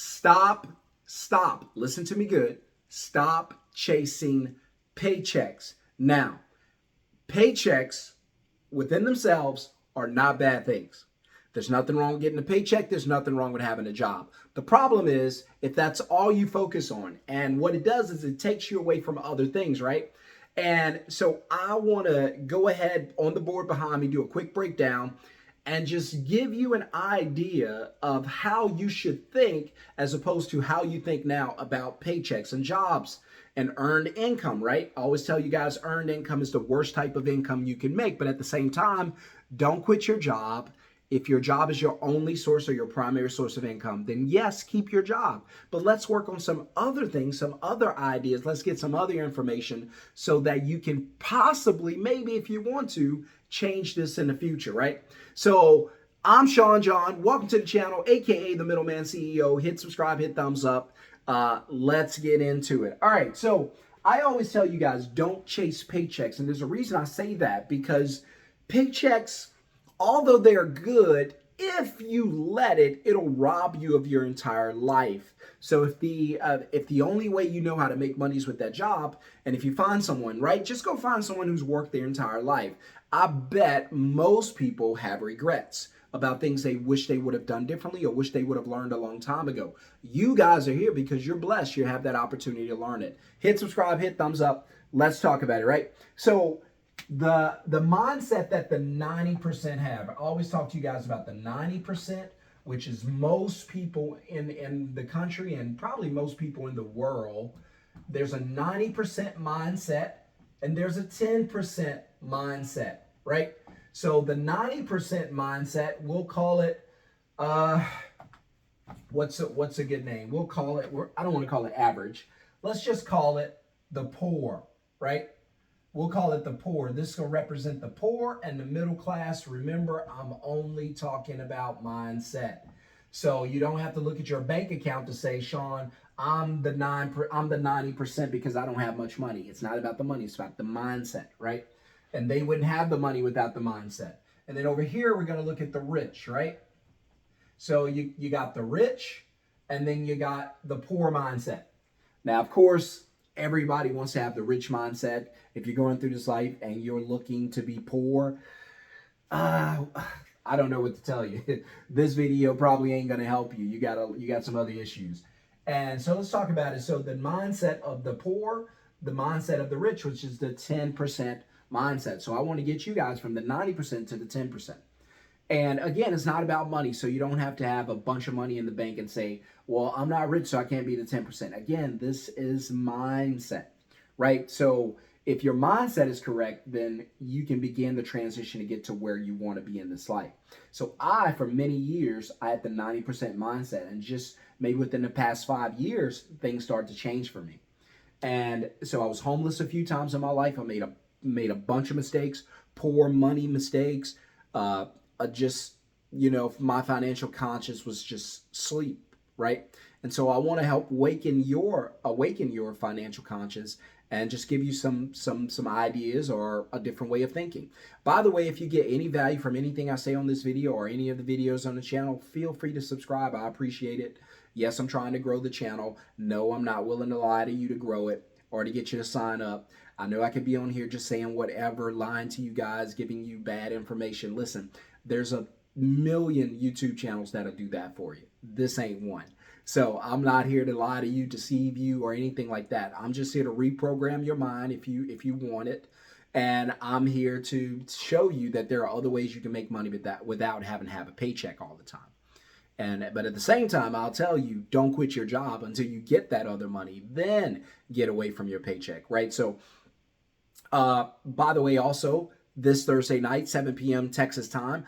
Stop, listen to me good. Stop chasing paychecks. Now, paychecks within themselves are not bad things. There's nothing wrong with getting a paycheck. There's nothing wrong with having a job. The problem is if that's all you focus on, and what it does is it takes you away from other things, right? And so I want to go ahead on the board behind me, do a quick breakdown, and just give you an idea of how you should think as opposed to how you think now about paychecks and jobs and earned income, right? I always tell you guys earned income is the worst type of income you can make, but at the same time, don't quit your job. If your job is your only source or your primary source of income, then yes, keep your job. But let's work on some other things, some other ideas. Let's get some other information so that you can possibly, maybe if you want to, change this in the future, right? So I'm Shon-Jhon. Welcome to the channel, aka the Middleman CEO. Hit subscribe, hit thumbs up. Let's get into it. All right, so I always tell you guys, don't chase paychecks. And there's a reason I say that, because paychecks, although they're good, if you let it, it'll rob you of your entire life. So if the only way you know how to make money is with that job, and if you find someone, right, just go find someone who's worked their entire life. I bet most people have regrets about things they wish they would have done differently or wish they would have learned a long time ago. You guys are here because you're blessed. You have that opportunity to learn it. Hit subscribe, hit thumbs up. Let's talk about it, right? So the mindset that the 90% have, I always talk to you guys about the 90%, which is most people in the country and probably most people in the world. There's a 90% mindset and there's a 10% mindset, right? So the 90% mindset, we'll call it, what's a good name? We'll call it, I don't want to call it average. Let's just call it the poor, right? We'll call it the poor. This is going to represent the poor and the middle class. Remember, I'm only talking about mindset. So you don't have to look at your bank account to say, Sean, I'm the 90% because I don't have much money. It's not about the money. It's about the mindset, right? And they wouldn't have the money without the mindset. And then over here, we're going to look at the rich, right? So you got the rich, and then you got the poor mindset. Now, of course, everybody wants to have the rich mindset. If you're going through this life and you're looking to be poor, I don't know what to tell you. This video probably ain't going to help you. You got some other issues. And so let's talk about it. So the mindset of the poor, the mindset of the rich, which is the 10% mindset. So I want to get you guys from the 90% to the 10%. And again, it's not about money, so you don't have to have a bunch of money in the bank and say, well, I'm not rich, so I can't be the 10%. Again, this is mindset, right? So if your mindset is correct, then you can begin the transition to get to where you want to be in this life. So for many years, I had the 90% mindset, and just maybe within the past 5 years, things started to change for me. And so I was homeless a few times in my life. I made a bunch of mistakes, poor money mistakes, my financial conscience was just sleep, right? And so I want to help awaken your financial conscience and just give you some ideas or a different way of thinking. By the way, if you get any value from anything I say on this video or any of the videos on the channel, feel free to subscribe. I appreciate it. Yes, I'm trying to grow the channel. No, I'm not willing to lie to you to grow it or to get you to sign up. I know I could be on here just saying whatever, lying to you guys, giving you bad information. Listen, there's a million YouTube channels that'll do that for you. This ain't one. So I'm not here to lie to you, deceive you, or anything like that. I'm just here to reprogram your mind if you want it. And I'm here to show you that there are other ways you can make money without having to have a paycheck all the time. But at the same time, I'll tell you, don't quit your job until you get that other money. Then get away from your paycheck, right? So, by the way, also, this Thursday night, 7 p.m. Texas time,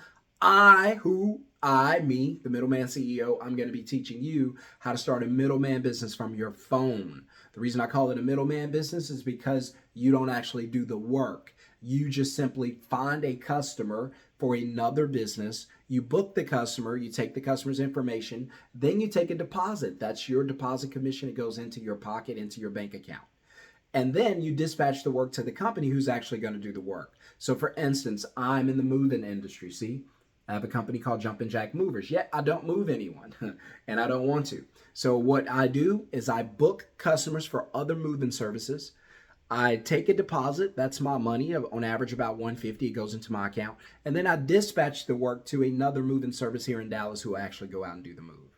me, the Middleman CEO, I'm going to be teaching you how to start a middleman business from your phone. The reason I call it a middleman business is because you don't actually do the work. You just simply find a customer for another business. You book the customer, you take the customer's information, then you take a deposit. That's your deposit commission. It goes into your pocket, into your bank account. And then you dispatch the work to the company who's actually going to do the work. So for instance, I'm in the moving industry, see? I have a company called Jumpin' Jack Movers. Yet I don't move anyone and I don't want to. So what I do is I book customers for other moving services. I take a deposit, that's my money, on average about $150, it goes into my account. And then I dispatch the work to another moving service here in Dallas who will actually go out and do the move.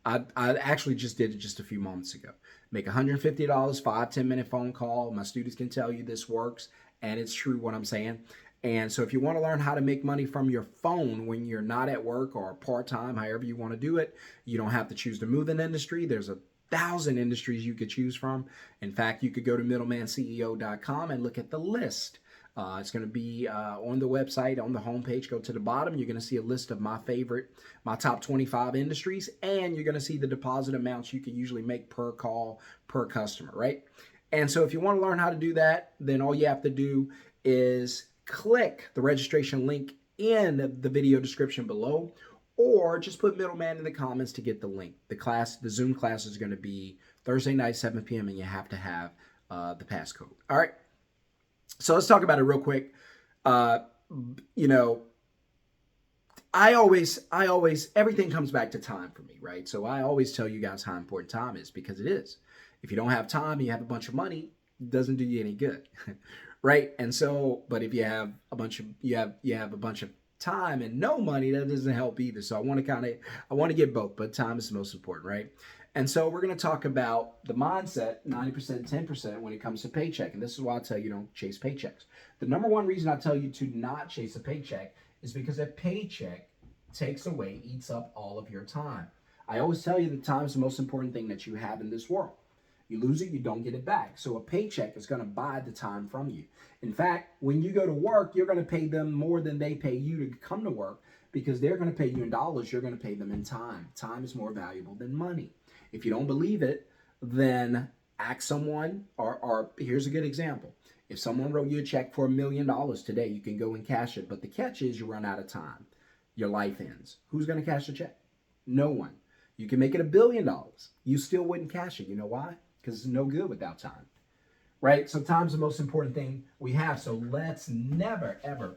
I actually just did it just a few moments ago. Make $150, 5-10 minute phone call. My students can tell you this works, and it's true what I'm saying. And so if you want to learn how to make money from your phone when you're not at work or part-time, however you want to do it, you don't have to choose the moving industry. There's 1,000 industries you could choose from. In fact, you could go to middlemanceo.com and look at the list. It's going to be on the website, on the homepage. Go to the bottom. You're going to see a list of my top 25 industries, and you're going to see the deposit amounts you can usually make per call, per customer, right? And so if you want to learn how to do that, then all you have to do is click the registration link in the video description below, or just put Middleman in the comments to get the link. The Zoom class is going to be Thursday night, 7 p.m., and you have to have the passcode. All right. So let's talk about it real quick. You know, I always, everything comes back to time for me, right? So I always tell you guys how important time is, because it is. If you don't have time, you have a bunch of money, it doesn't do you any good, right? And so, but if you have a bunch of, you have a bunch of time and no money, that doesn't help either. So I want to get both, but time is the most important, right? And so we're going to talk about the mindset, 90%, 10% when it comes to paycheck. And this is why I tell you don't chase paychecks. The number one reason I tell you to not chase a paycheck is because a paycheck eats up all of your time. I always tell you that time is the most important thing that you have in this world. You lose it, you don't get it back. So a paycheck is going to buy the time from you. In fact, when you go to work, you're going to pay them more than they pay you to come to work, because they're going to pay you in dollars. You're going to pay them in time. Time is more valuable than money. If you don't believe it, then ask someone, or here's a good example. If someone wrote you a check for $1 million today, you can go and cash it. But the catch is you run out of time. Your life ends. Who's going to cash the check? No one. You can make it $1 billion. You still wouldn't cash it. You know why? Because it's no good without time, right? So time's the most important thing we have. So let's never, ever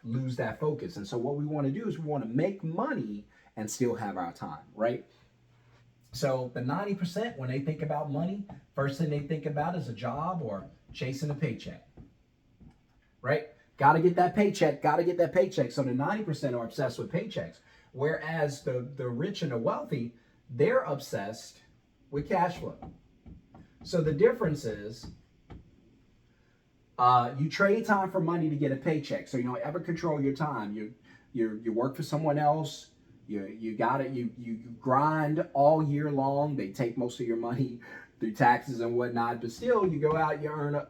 lose that focus. And so what we want to do is we want to make money and still have our time, right? So the 90%, when they think about money, first thing they think about is a job or chasing a paycheck, right? Got to get that paycheck, got to get that paycheck. So the 90% are obsessed with paychecks, whereas the rich and the wealthy, they're obsessed with cash flow. So the difference is you trade time for money to get a paycheck. So you don't ever control your time. You work for someone else. You got it. You grind all year long. They take most of your money through taxes and whatnot, but still you go out, you earn an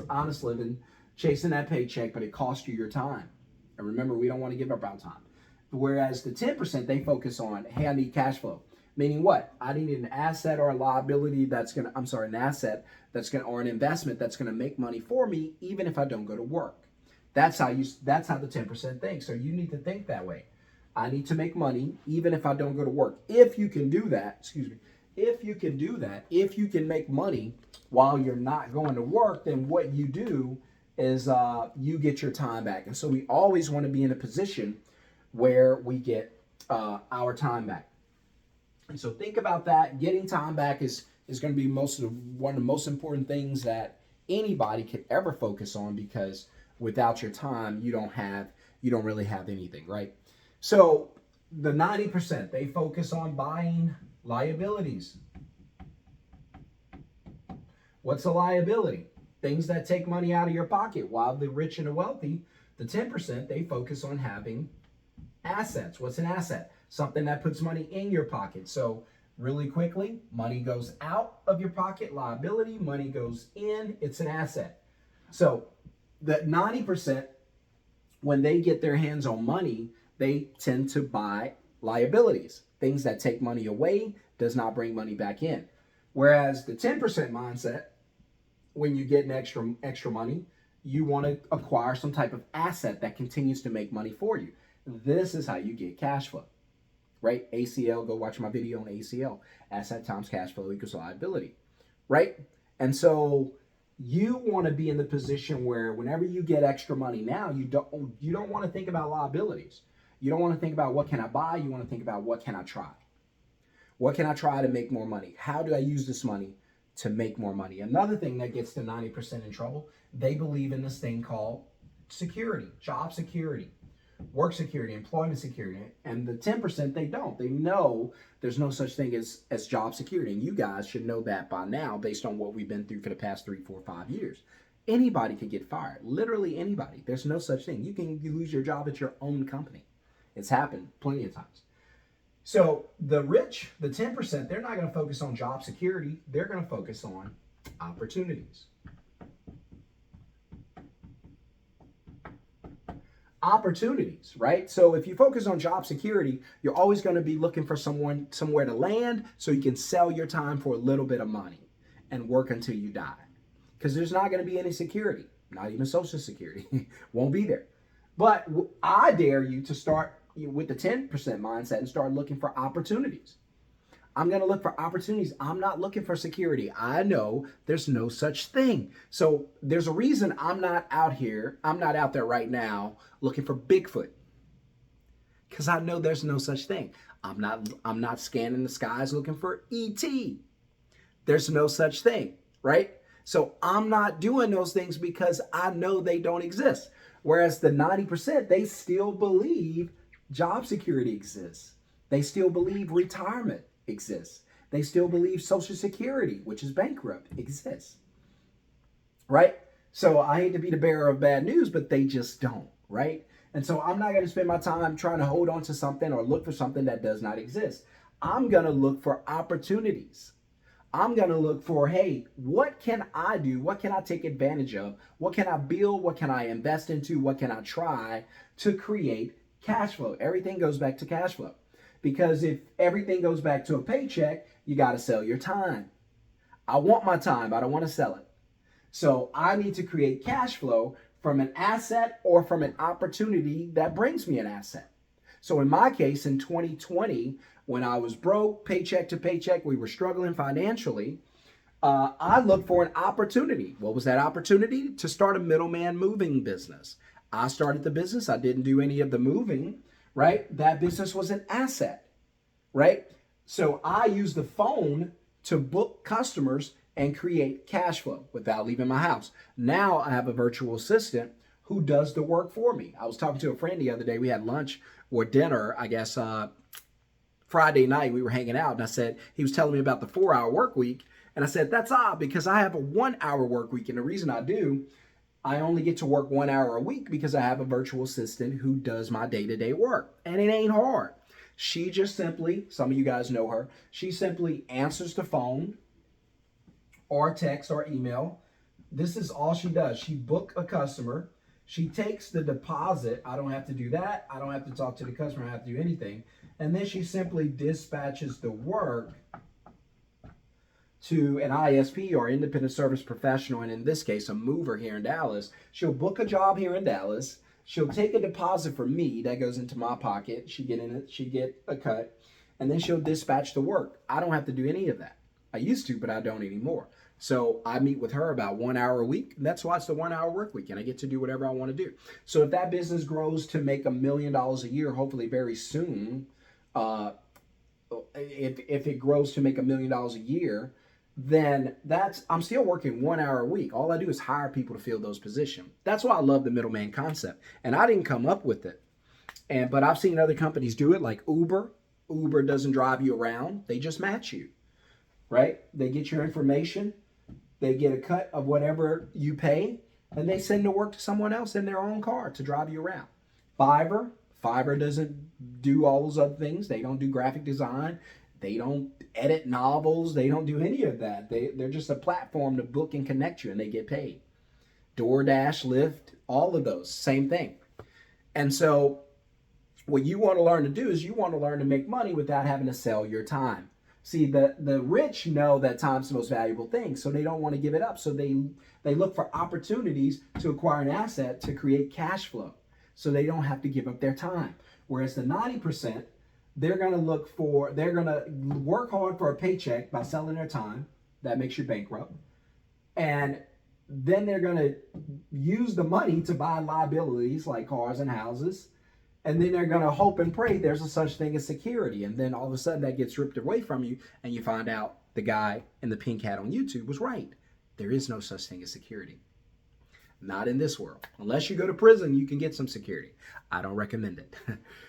honest living, chasing that paycheck, but it costs you your time. And remember, we don't want to give up our time. Whereas the 10%, they focus on, hey, I need cash flow. Meaning what? I need an asset or a liability an asset or an investment that's gonna make money for me, even if I don't go to work. That's how the 10% thinks. So you need to think that way. I need to make money even if I don't go to work. If you can do that, if you can make money while you're not going to work, then what you do is you get your time back. And so we always want to be in a position where we get our time back. And so think about that. Getting time back is going to be one of the most important things that anybody could ever focus on, because without your time, you don't really have anything, right? So the 90%, they focus on buying liabilities. What's a liability? Things that take money out of your pocket. While the rich and the wealthy, the 10%, they focus on having assets. What's an asset? Something that puts money in your pocket. So really quickly, money goes out of your pocket, liability, money goes in, it's an asset. So the 90%, when they get their hands on money, they tend to buy liabilities. Things that take money away, does not bring money back in. Whereas the 10% mindset, when you get an extra money, you want to acquire some type of asset that continues to make money for you. This is how you get cash flow, right? ACL, go watch my video on ACL. Asset times cash flow equals liability, right? And so you want to be in the position where whenever you get extra money now, you don't want to think about liabilities. You don't want to think about what can I buy. You want to think about what can I try? What can I try to make more money? How do I use this money to make more money? Another thing that gets the 90% in trouble, they believe in this thing called security, job security, work security, employment security. And the 10%, they don't. They know there's no such thing as job security. And you guys should know that by now based on what we've been through for the past 3, 4, 5 years. Anybody could get fired. Literally anybody. There's no such thing. You lose your job at your own company. It's happened plenty of times. So the rich, the 10%, they're not going to focus on job security. They're going to focus on opportunities. Opportunities, right? So if you focus on job security, you're always going to be looking for somewhere to land so you can sell your time for a little bit of money and work until you die. Because there's not going to be any security, not even Social Security. Won't be there. But I dare you to start with the 10% mindset and start looking for opportunities. I'm going to look for opportunities. I'm not looking for security. I know there's no such thing. So there's a reason I'm not out there right now looking for Bigfoot. Because I know there's no such thing. I'm not scanning the skies looking for ET. There's no such thing, right? So I'm not doing those things because I know they don't exist. Whereas the 90%, they still believe job security exists. They still believe retirement exists. They still believe Social Security, which is bankrupt, exists. Right? So I hate to be the bearer of bad news, but they just don't, right? And so I'm not going to spend my time trying to hold on to something or look for something that does not exist. I'm going to look for opportunities. I'm going to look for, hey, what can I do? What can I take advantage of? What can I build? What can I invest into? What can I try to create cash flow? Everything goes back to cash flow. Because if everything goes back to a paycheck, you got to sell your time. I want my time. I don't want to sell it. So I need to create cash flow from an asset or from an opportunity that brings me an asset. So in my case, in 2020, when I was broke, paycheck to paycheck, we were struggling financially, I looked for an opportunity. What was that opportunity? To start a middleman moving business. I started the business. I didn't do any of the moving, right? That business was an asset, right? So I used the phone to book customers and create cash flow without leaving my house. Now I have a virtual assistant who does the work for me. I was talking to a friend the other day. We had lunch or dinner, I guess, Friday night. We were hanging out, and I said, he was telling me about the 4-hour work week. And I said, that's odd because I have a 1-hour work week. And the reason I do, I only get to work 1 hour a week because I have a virtual assistant who does my day-to-day work. And it ain't hard. She just simply, some of you guys know her, she simply answers the phone or text or email. This is all she does. She book a customer. She takes the deposit. I don't have to do that. I don't have to talk to the customer. I don't have to do anything. And then she simply dispatches the work to an ISP or independent service professional, and in this case, a mover here in Dallas. She'll book a job here in Dallas. She'll take a deposit from me that goes into my pocket. She get a cut, and then she'll dispatch the work. I don't have to do any of that. I used to, but I don't anymore. So I meet with her about 1 hour a week. And that's why it's the 1 hour work week, and I get to do whatever I want to do. So if that business grows to make $1 million a year, hopefully very soon, if it grows to make $1 million a year, then I'm still working 1 hour a week. All I do is hire people to fill those positions. That's why I love the middleman concept. And I didn't come up with it. But I've seen other companies do it, like Uber. Uber doesn't drive you around. They just match you, right? They get your information. They get a cut of whatever you pay, and they send the work to someone else in their own car to drive you around. Fiverr doesn't do all those other things. They don't do graphic design. They don't edit novels. They don't do any of that. They're just a platform to book and connect you, and they get paid. DoorDash, Lyft, all of those, same thing. And so what you want to learn to do is you want to learn to make money without having to sell your time. See, the rich know that time's the most valuable thing, so they don't want to give it up. So they look for opportunities to acquire an asset to create cash flow, so they don't have to give up their time. Whereas the 90%, they're going to work hard for a paycheck by selling their time. That makes you bankrupt. And then they're going to use the money to buy liabilities like cars and houses. and then they're going to hope and pray there's a such thing as security. And then all of a sudden that gets ripped away from you, and you find out the guy in the pink hat on YouTube was right. There is no such thing as security. Not in this world. Unless you go to prison, you can get some security. I don't recommend it.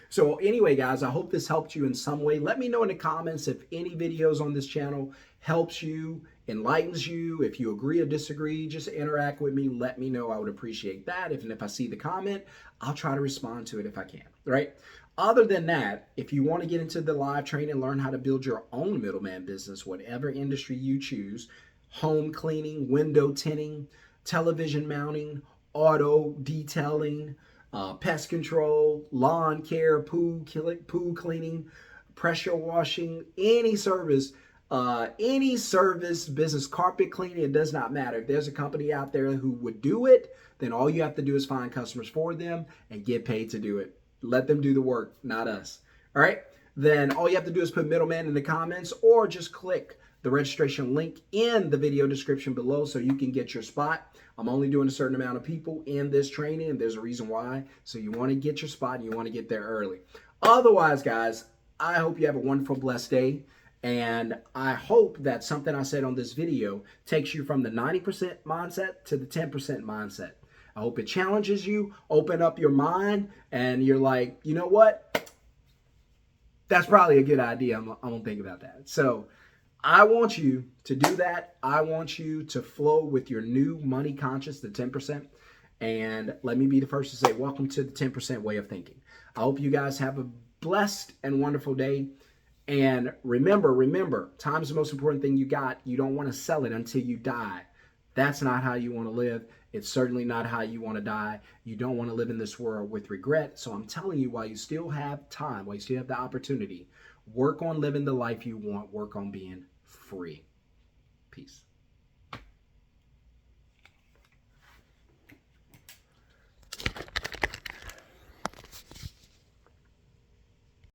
So anyway, guys, I hope this helped you in some way. Let me know in the comments if any videos on this channel helps you, enlightens you. If you agree or disagree, just interact with me. Let me know. I would appreciate that. If I see the comment, I'll try to respond to it if I can. Right? Other than that, if you want to get into the live training and learn how to build your own middleman business, whatever industry you choose, home cleaning, window tinting, television mounting, auto detailing, pest control, lawn care, pool cleaning, pressure washing, any service, business, carpet cleaning, it does not matter. If there's a company out there who would do it, then all you have to do is find customers for them and get paid to do it. Let them do the work, not us. All right? Then all you have to do is put middleman in the comments, or just click the registration link in the video description below so you can get your spot. I'm only doing a certain amount of people in this training, and there's a reason why. So you want to get your spot and you want to get there early. Otherwise, guys, I hope you have a wonderful, blessed day. And I hope that something I said on this video takes you from the 90% mindset to the 10% mindset. I hope it challenges you, open up your mind, and you're like, you know what? That's probably a good idea. I'm going to think about that. So I want you to do that. I want you to flow with your new money conscious, the 10%. And let me be the first to say, welcome to the 10% way of thinking. I hope you guys have a blessed and wonderful day. And remember, time is the most important thing you got. You don't want to sell it until you die. That's not how you want to live. It's certainly not how you want to die. You don't want to live in this world with regret. So I'm telling you, while you still have time, while you still have the opportunity, work on living the life you want. Work on being free. Peace.